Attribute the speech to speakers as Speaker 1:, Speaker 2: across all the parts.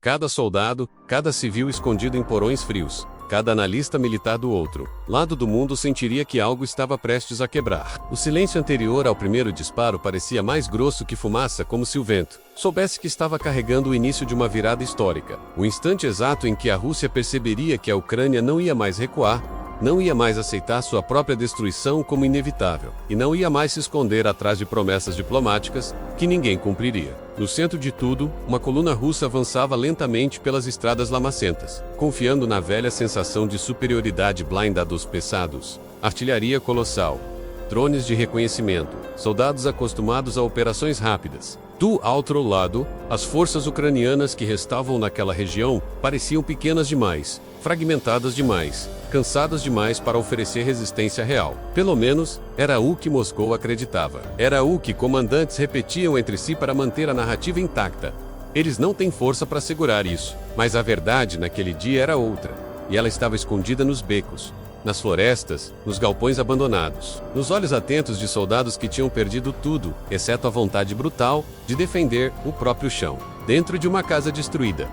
Speaker 1: Cada soldado, cada civil escondido em porões frios, cada analista militar do outro lado do mundo sentiria que algo estava prestes a quebrar. O silêncio anterior ao primeiro disparo parecia mais grosso que fumaça, como se o vento soubesse que estava carregando o início de uma virada histórica. O instante exato em que a Rússia perceberia que a Ucrânia não ia mais recuar, não ia mais aceitar sua própria destruição como inevitável, e não ia mais se esconder atrás de promessas diplomáticas que ninguém cumpriria. No centro de tudo, uma coluna russa avançava lentamente pelas estradas lamacentas, confiando na velha sensação de superioridade blindada dos pesados, artilharia colossal, drones de reconhecimento, soldados acostumados a operações rápidas. Do outro lado, as forças ucranianas que restavam naquela região pareciam pequenas demais, fragmentadas demais, cansadas demais para oferecer resistência real. Pelo menos, era o que Moscou acreditava. Era o que comandantes repetiam entre si para manter a narrativa intacta. Eles não têm força para segurar isso. Mas a verdade naquele dia era outra. E ela estava escondida nos becos, nas florestas, nos galpões abandonados, nos olhos atentos de soldados que tinham perdido tudo, exceto a vontade brutal de defender o próprio chão. Dentro de uma casa destruída,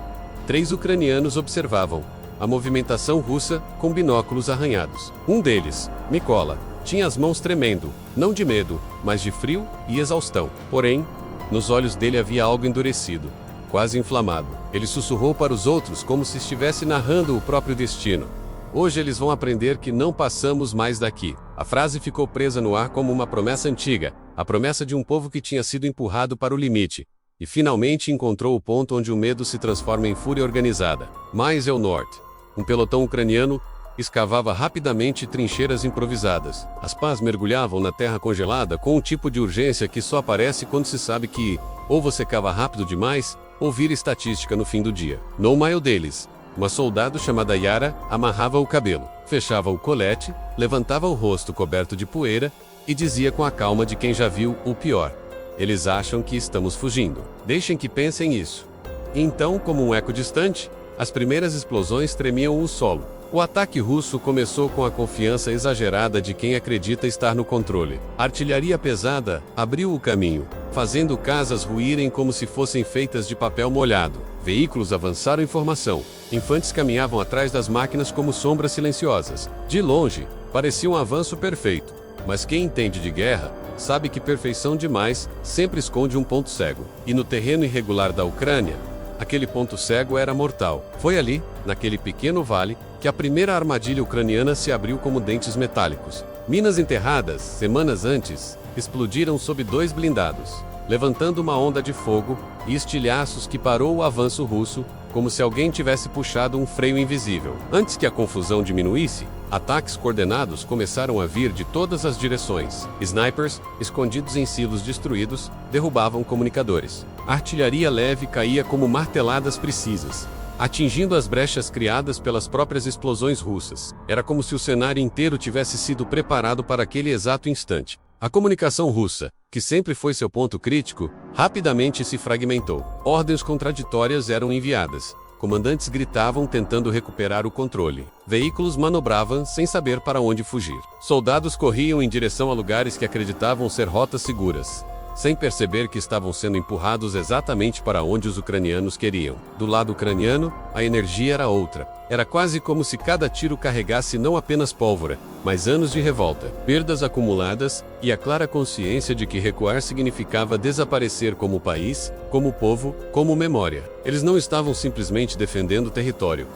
Speaker 1: 3 ucranianos observavam a movimentação russa com binóculos arranhados. Um deles, Mykola, tinha as mãos tremendo, não de medo, mas de frio e exaustão. Porém, nos olhos dele havia algo endurecido, quase inflamado. Ele sussurrou para os outros como se estivesse narrando o próprio destino. Hoje eles vão aprender que não passamos mais daqui. A frase ficou presa no ar como uma promessa antiga, a promessa de um povo que tinha sido empurrado para o limite, e finalmente encontrou o ponto onde o medo se transforma em fúria organizada. Mais ao norte, um pelotão ucraniano escavava rapidamente trincheiras improvisadas. As pás mergulhavam na terra congelada com um tipo de urgência que só aparece quando se sabe que, ou você cava rápido demais, ou vira estatística no fim do dia. No meio deles, uma soldado chamada Yara amarrava o cabelo, fechava o colete, levantava o rosto coberto de poeira e dizia com a calma de quem já viu o pior: eles acham que estamos fugindo. Deixem que pensem isso. E então, como um eco distante, as primeiras explosões tremiam o solo. O ataque russo começou com a confiança exagerada de quem acredita estar no controle. A artilharia pesada abriu o caminho, fazendo casas ruírem como se fossem feitas de papel molhado. Veículos avançaram em formação. Infantes caminhavam atrás das máquinas como sombras silenciosas. De longe, parecia um avanço perfeito. Mas quem entende de guerra sabe que perfeição demais sempre esconde um ponto cego. E no terreno irregular da Ucrânia, aquele ponto cego era mortal. Foi ali, naquele pequeno vale, que a primeira armadilha ucraniana se abriu como dentes metálicos. Minas enterradas, semanas antes, explodiram sob 2 blindados, levantando uma onda de fogo e estilhaços que parou o avanço russo, como se alguém tivesse puxado um freio invisível. Antes que a confusão diminuísse, ataques coordenados começaram a vir de todas as direções. Snipers, escondidos em silos destruídos, derrubavam comunicadores. A artilharia leve caía como marteladas precisas, atingindo as brechas criadas pelas próprias explosões russas. Era como se o cenário inteiro tivesse sido preparado para aquele exato instante. A comunicação russa, que sempre foi seu ponto crítico, rapidamente se fragmentou. Ordens contraditórias eram enviadas. Comandantes gritavam tentando recuperar o controle. Veículos manobravam sem saber para onde fugir. Soldados corriam em direção a lugares que acreditavam ser rotas seguras, sem perceber que estavam sendo empurrados exatamente para onde os ucranianos queriam. Do lado ucraniano, a energia era outra. Era quase como se cada tiro carregasse não apenas pólvora, mas anos de revolta, perdas acumuladas e a clara consciência de que recuar significava desaparecer como país, como povo, como memória. Eles não estavam simplesmente defendendo o território.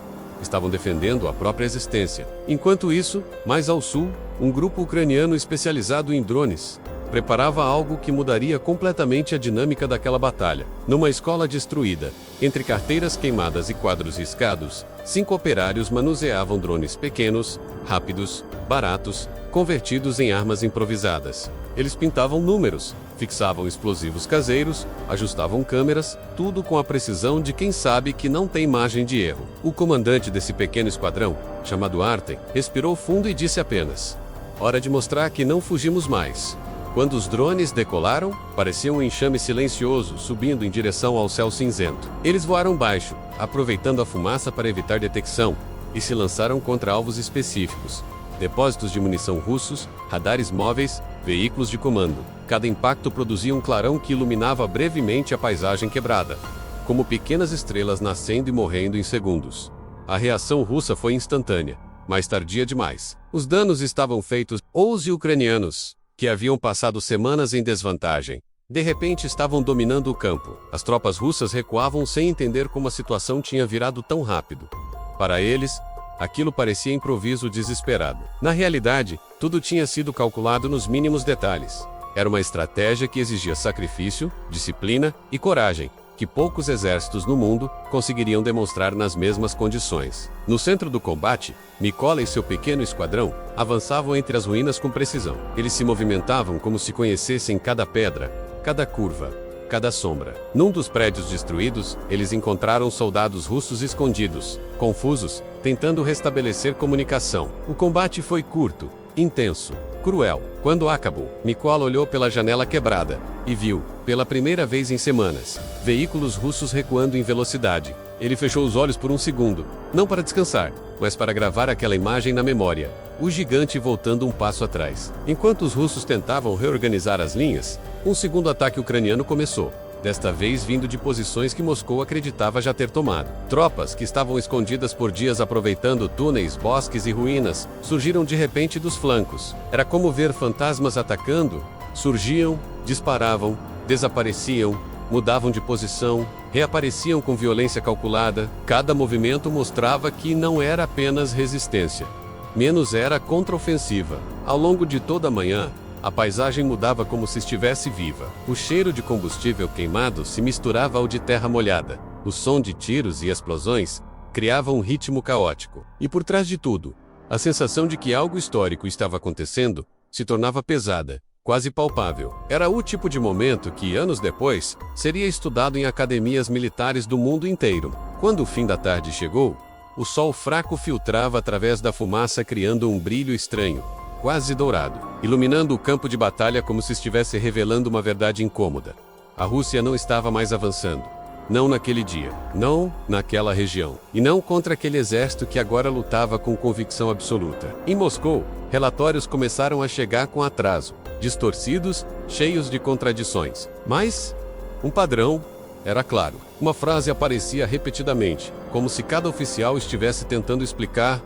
Speaker 1: Estavam defendendo a própria existência. Enquanto isso, mais ao sul, um grupo ucraniano especializado em drones preparava algo que mudaria completamente a dinâmica daquela batalha. Numa escola destruída, entre carteiras queimadas e quadros riscados, 5 operários manuseavam drones pequenos, rápidos, baratos, convertidos em armas improvisadas. Eles pintavam números, fixavam explosivos caseiros, ajustavam câmeras, tudo com a precisão de quem sabe que não tem margem de erro. O comandante desse pequeno esquadrão, chamado Artem, respirou fundo e disse apenas: "Hora de mostrar que não fugimos mais." Quando os drones decolaram, parecia um enxame silencioso subindo em direção ao céu cinzento. Eles voaram baixo, aproveitando a fumaça para evitar detecção, e se lançaram contra alvos específicos: depósitos de munição russos, radares móveis, veículos de comando. Cada impacto produzia um clarão que iluminava brevemente a paisagem quebrada. como pequenas estrelas nascendo e morrendo em segundos. A reação russa foi instantânea, mas tardia demais. Os danos estavam feitos. Os ucranianos, que haviam passado semanas em desvantagem, de repente estavam dominando o campo. As tropas russas recuavam sem entender como a situação tinha virado tão rápido. Para eles, aquilo parecia improviso desesperado. Na realidade, tudo tinha sido calculado nos mínimos detalhes. Era uma estratégia que exigia sacrifício, disciplina e coragem, que poucos exércitos no mundo conseguiriam demonstrar nas mesmas condições. No centro do combate, Mykola e seu pequeno esquadrão avançavam entre as ruínas com precisão. Eles se movimentavam como se conhecessem cada pedra, cada curva, cada sombra. Num dos prédios destruídos, eles encontraram soldados russos escondidos, confusos, tentando restabelecer comunicação. O combate foi curto, intenso, cruel. Quando acabou, Mykola olhou pela janela quebrada e viu, pela primeira vez em semanas, veículos russos recuando em velocidade. Ele fechou os olhos por um segundo, não para descansar, mas para gravar aquela imagem na memória. O gigante voltando um passo atrás. Enquanto os russos tentavam reorganizar as linhas, um segundo ataque ucraniano começou. Desta vez vindo de posições que Moscou acreditava já ter tomado. Tropas que estavam escondidas por dias aproveitando túneis, bosques e ruínas, surgiram de repente dos flancos. Era como ver fantasmas atacando. Surgiam, disparavam, desapareciam, mudavam de posição, reapareciam com violência calculada. Cada movimento mostrava que não era apenas resistência, menos era contraofensiva. Ao longo de toda a manhã, a paisagem mudava como se estivesse viva. O cheiro de combustível queimado se misturava ao de terra molhada. O som de tiros e explosões criava um ritmo caótico. E por trás de tudo, a sensação de que algo histórico estava acontecendo se tornava pesada, quase palpável. Era o tipo de momento que, anos depois, seria estudado em academias militares do mundo inteiro. Quando o fim da tarde chegou, o sol fraco filtrava através da fumaça, criando um brilho estranho, quase dourado, iluminando o campo de batalha como se estivesse revelando uma verdade incômoda. A Rússia não estava mais avançando. Não naquele dia, não naquela região, e não contra aquele exército que agora lutava com convicção absoluta. Em Moscou, relatórios começaram a chegar com atraso, distorcidos, cheios de contradições. Mas um padrão era claro. Uma frase aparecia repetidamente, como se cada oficial estivesse tentando explicar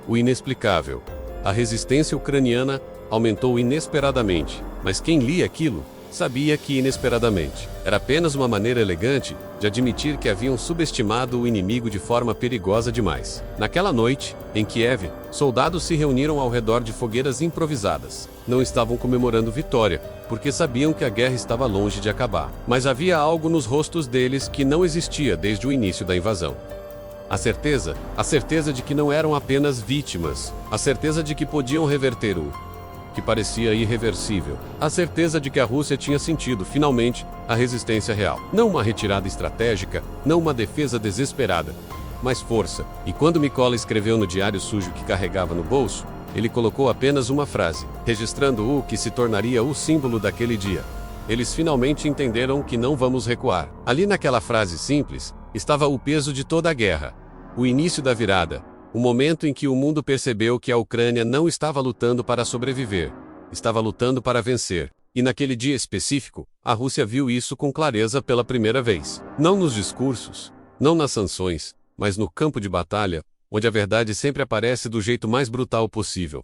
Speaker 1: o inexplicável. A resistência ucraniana aumentou inesperadamente, mas quem lia aquilo sabia que inesperadamente. Era apenas uma maneira elegante de admitir que haviam subestimado o inimigo de forma perigosa demais. Naquela noite, em Kiev, soldados se reuniram ao redor de fogueiras improvisadas. Não estavam comemorando vitória, porque sabiam que a guerra estava longe de acabar. Mas havia algo nos rostos deles que não existia desde o início da invasão. A certeza de que não eram apenas vítimas, a certeza de que podiam reverter o que parecia irreversível, a certeza de que a Rússia tinha sentido, finalmente, a resistência real. Não uma retirada estratégica, não uma defesa desesperada, mas força. E quando Mykola escreveu no diário sujo que carregava no bolso, ele colocou apenas uma frase, registrando o que se tornaria o símbolo daquele dia. Eles finalmente entenderam que não vamos recuar. Ali naquela frase simples, estava o peso de toda a guerra. O início da virada. O momento em que o mundo percebeu que a Ucrânia não estava lutando para sobreviver. Estava lutando para vencer. E naquele dia específico, a Rússia viu isso com clareza pela primeira vez. Não nos discursos, não nas sanções, mas no campo de batalha, onde a verdade sempre aparece do jeito mais brutal possível.